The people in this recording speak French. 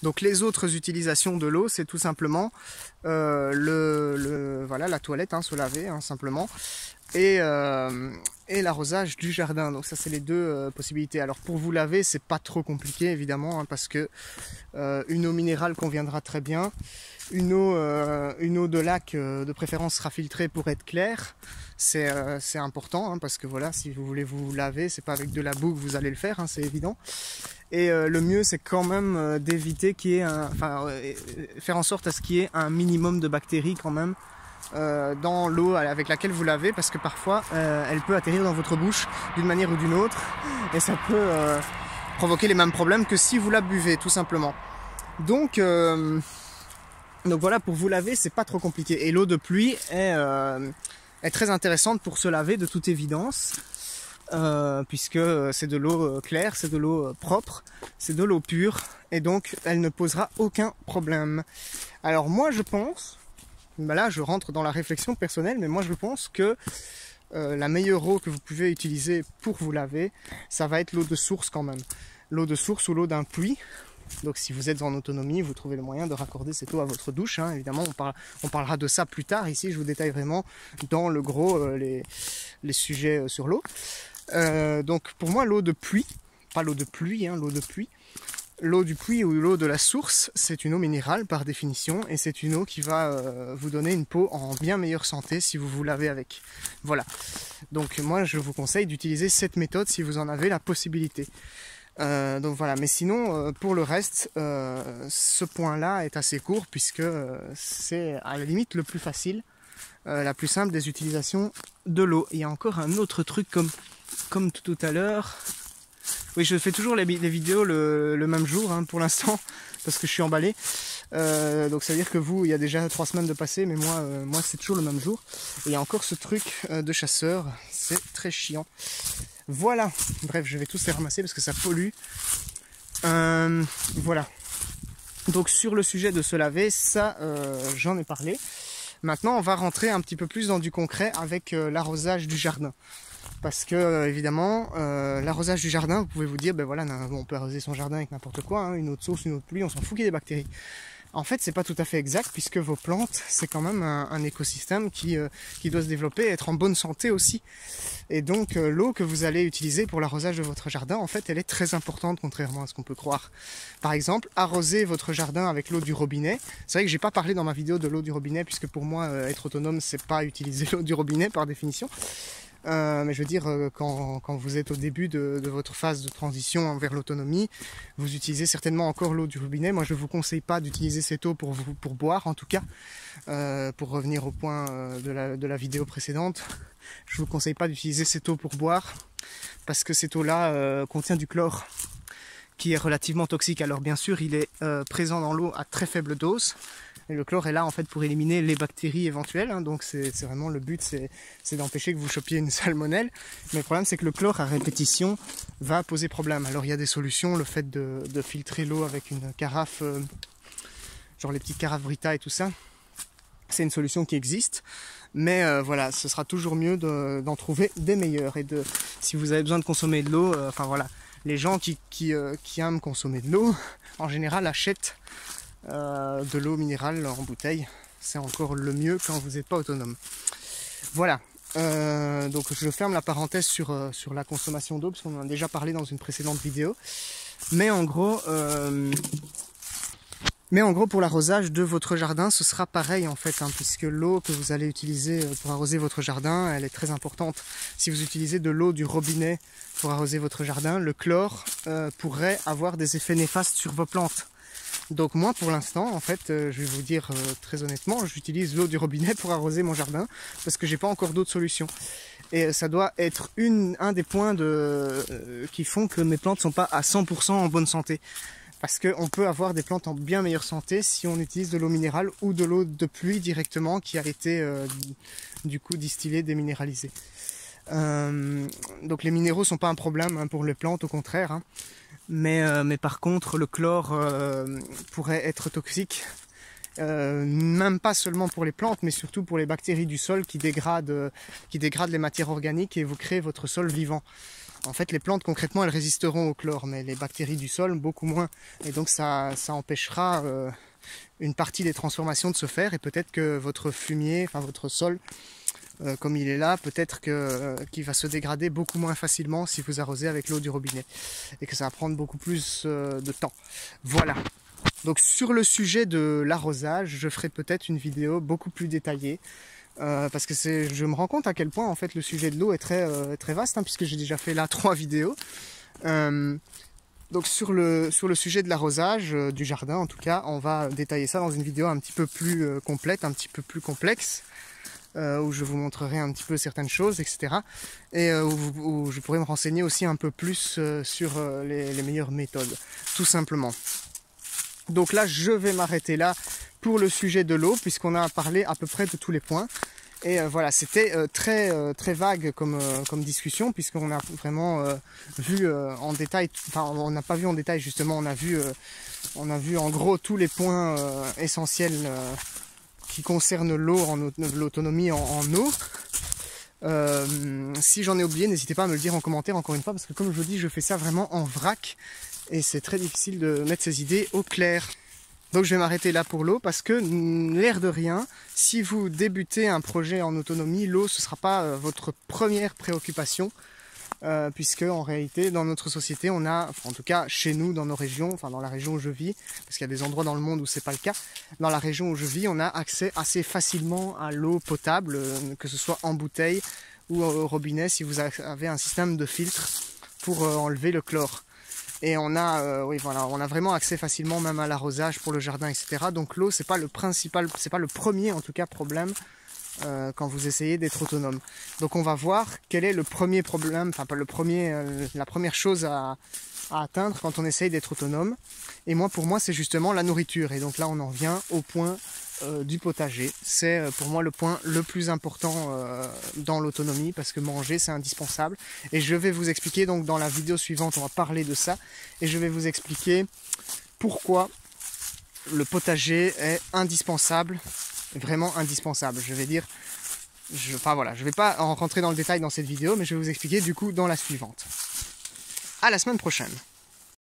Donc les autres utilisations de l'eau, c'est tout simplement voilà, la toilette, hein, se laver simplement, et l'arrosage du jardin. Donc ça, c'est les deux possibilités. Alors pour vous laver, c'est pas trop compliqué évidemment, hein, parce que une eau minérale conviendra très bien. Une eau de lac de préférence sera filtrée pour être claire. C'est important, hein, parce que voilà, si vous voulez vous laver, c'est pas avec de la boue que vous allez le faire, hein, c'est évident. Et le mieux, c'est quand même d'éviter qu'il y ait faire en sorte à ce qu'il y ait un minimum de bactéries quand même dans l'eau avec laquelle vous lavez, parce que parfois elle peut atterrir dans votre bouche d'une manière ou d'une autre, et ça peut provoquer les mêmes problèmes que si vous la buvez, tout simplement. Donc voilà, pour vous laver, c'est pas trop compliqué. Et l'eau de pluie est très intéressante pour se laver, de toute évidence, puisque c'est de l'eau claire, c'est de l'eau propre, c'est de l'eau pure, et donc elle ne posera aucun problème. Alors moi je pense, là je rentre dans la réflexion personnelle, mais moi je pense que la meilleure eau que vous pouvez utiliser pour vous laver, ça va être l'eau de source quand même. L'eau de source ou l'eau d'un puits. Donc si vous êtes en autonomie, vous trouvez le moyen de raccorder cette eau à votre douche, hein. Évidemment, on parlera de ça plus tard. Ici, je vous détaille vraiment dans le gros les sujets sur l'eau. Donc pour moi, l'eau de pluie, pas l'eau de pluie, hein, l'eau de pluie. L'eau du puits ou l'eau de la source, c'est une eau minérale par définition, et c'est une eau qui va vous donner une peau en bien meilleure santé si vous vous lavez avec. Voilà. Donc moi, je vous conseille d'utiliser cette méthode si vous en avez la possibilité. Donc voilà, mais sinon pour le reste, ce point-là est assez court, puisque c'est à la limite le plus facile, la plus simple des utilisations de l'eau. Il y a encore un autre truc comme tout à l'heure. Oui, je fais toujours les vidéos le même jour, hein, pour l'instant, parce que je suis emballé. Donc ça veut dire que vous, il y a déjà 3 semaines de passé, mais moi c'est toujours le même jour. Et il y a encore ce truc de chasseur, c'est très chiant. Voilà, bref, je vais tous les ramasser parce que ça pollue. Voilà. Donc sur le sujet de se laver, ça j'en ai parlé. Maintenant on va rentrer un petit peu plus dans du concret avec l'arrosage du jardin. Parce que évidemment, l'arrosage du jardin, vous pouvez vous dire, ben voilà, on peut arroser son jardin avec n'importe quoi, hein, une eau de source, une eau de pluie, on s'en fout qu'il y ait des bactéries. En fait, c'est pas tout à fait exact, puisque vos plantes, c'est quand même un écosystème qui doit se développer et être en bonne santé aussi. Et donc, l'eau que vous allez utiliser pour l'arrosage de votre jardin, en fait, elle est très importante, contrairement à ce qu'on peut croire. Par exemple, arroser votre jardin avec l'eau du robinet. C'est vrai que j'ai pas parlé dans ma vidéo de l'eau du robinet, puisque pour moi, être autonome, c'est pas utiliser l'eau du robinet par définition. Mais je veux dire, quand vous êtes au début de votre phase de transition vers l'autonomie, vous utilisez certainement encore l'eau du robinet. Moi, je ne vous conseille pas d'utiliser cette eau pour boire, en tout cas. Pour revenir au point de la vidéo précédente, je ne vous conseille pas d'utiliser cette eau pour boire, parce que cette eau-là contient du chlore, qui est relativement toxique. Alors bien sûr, il est présent dans l'eau à très faible dose. Et le chlore est là en fait pour éliminer les bactéries éventuelles, hein, donc c'est vraiment le but, c'est d'empêcher que vous chopiez une salmonelle. Mais le problème, c'est que le chlore à répétition va poser problème. Alors il y a des solutions, le fait de filtrer l'eau avec une carafe, genre les petites carafes Brita et tout ça, c'est une solution qui existe. Mais voilà, ce sera toujours mieux d'en trouver des meilleures. Et si vous avez besoin de consommer de l'eau, enfin voilà, les gens qui aiment consommer de l'eau, en général achètent de l'eau minérale en bouteille. C'est encore le mieux quand vous n'êtes pas autonome. Voilà, donc je ferme la parenthèse sur la consommation d'eau, parce qu'on en a déjà parlé dans une précédente vidéo. Mais en gros pour l'arrosage de votre jardin, ce sera pareil en fait, hein, puisque l'eau que vous allez utiliser pour arroser votre jardin, elle est très importante. Si vous utilisez de l'eau du robinet pour arroser votre jardin, le chlore pourrait avoir des effets néfastes sur vos plantes. Donc moi pour l'instant, en fait, je vais vous dire très honnêtement, j'utilise l'eau du robinet pour arroser mon jardin, parce que j'ai pas encore d'autres solutions. Et ça doit être un des points qui font que mes plantes sont pas à 100% en bonne santé. Parce qu'on peut avoir des plantes en bien meilleure santé si on utilise de l'eau minérale ou de l'eau de pluie directement qui a été du coup distillée, déminéralisée. Donc les minéraux sont pas un problème, hein, pour les plantes, au contraire, hein. Mais par contre le chlore pourrait être toxique, même pas seulement pour les plantes, mais surtout pour les bactéries du sol qui dégradent les matières organiques et vous créez votre sol vivant. En fait, les plantes, concrètement, elles résisteront au chlore, mais les bactéries du sol, beaucoup moins. Et donc, ça empêchera une partie des transformations de se faire, et peut-être que votre fumier, enfin votre sol, comme il est là, peut-être qu'il va se dégrader beaucoup moins facilement si vous arrosez avec l'eau du robinet, et que ça va prendre beaucoup plus de temps. Voilà. Donc sur le sujet de l'arrosage, je ferai peut-être une vidéo beaucoup plus détaillée, parce que je me rends compte à quel point en fait le sujet de l'eau est très vaste, hein, puisque j'ai déjà fait là 3 vidéos. Donc sur le sujet de l'arrosage du jardin, en tout cas, on va détailler ça dans une vidéo un petit peu plus complète, un petit peu plus complexe, où je vous montrerai un petit peu certaines choses, etc. Et où je pourrai me renseigner aussi un peu plus sur les meilleures méthodes, tout simplement. Donc là, je vais m'arrêter là pour le sujet de l'eau, puisqu'on a parlé à peu près de tous les points. Et voilà, c'était très vague comme discussion, puisqu'on a vraiment vu en détail, enfin on n'a pas vu en détail justement, on a vu en gros tous les points essentiels qui concernent l'eau, l'autonomie en eau. Si j'en ai oublié, n'hésitez pas à me le dire en commentaire encore une fois, parce que comme je vous dis, je fais ça vraiment en vrac, et c'est très difficile de mettre ces idées au clair. Donc je vais m'arrêter là pour l'eau, parce que l'air de rien, si vous débutez un projet en autonomie, l'eau ce ne sera pas votre première préoccupation, puisque en réalité dans notre société on a, enfin, en tout cas chez nous dans nos régions, enfin dans la région où je vis, parce qu'il y a des endroits dans le monde où c'est pas le cas, dans la région où je vis on a accès assez facilement à l'eau potable, que ce soit en bouteille ou au robinet si vous avez un système de filtre pour enlever le chlore. Et on a, oui, voilà, on a vraiment accès facilement même à l'arrosage pour le jardin, etc. Donc l'eau, c'est pas le principal, c'est pas le premier en tout cas problème quand vous essayez d'être autonome. Donc on va voir quel est le premier problème, enfin pas le premier, la première chose à atteindre quand on essaye d'être autonome. Et moi, pour moi, c'est justement la nourriture. Et donc là, on en vient au point du potager. C'est pour moi le point le plus important dans l'autonomie, parce que manger c'est indispensable, et je vais vous expliquer, donc dans la vidéo suivante on va parler de ça, et je vais vous expliquer pourquoi le potager est indispensable, vraiment indispensable. Je vais dire, enfin voilà, je vais pas en rentrer dans le détail dans cette vidéo, mais je vais vous expliquer du coup dans la suivante. À la semaine prochaine.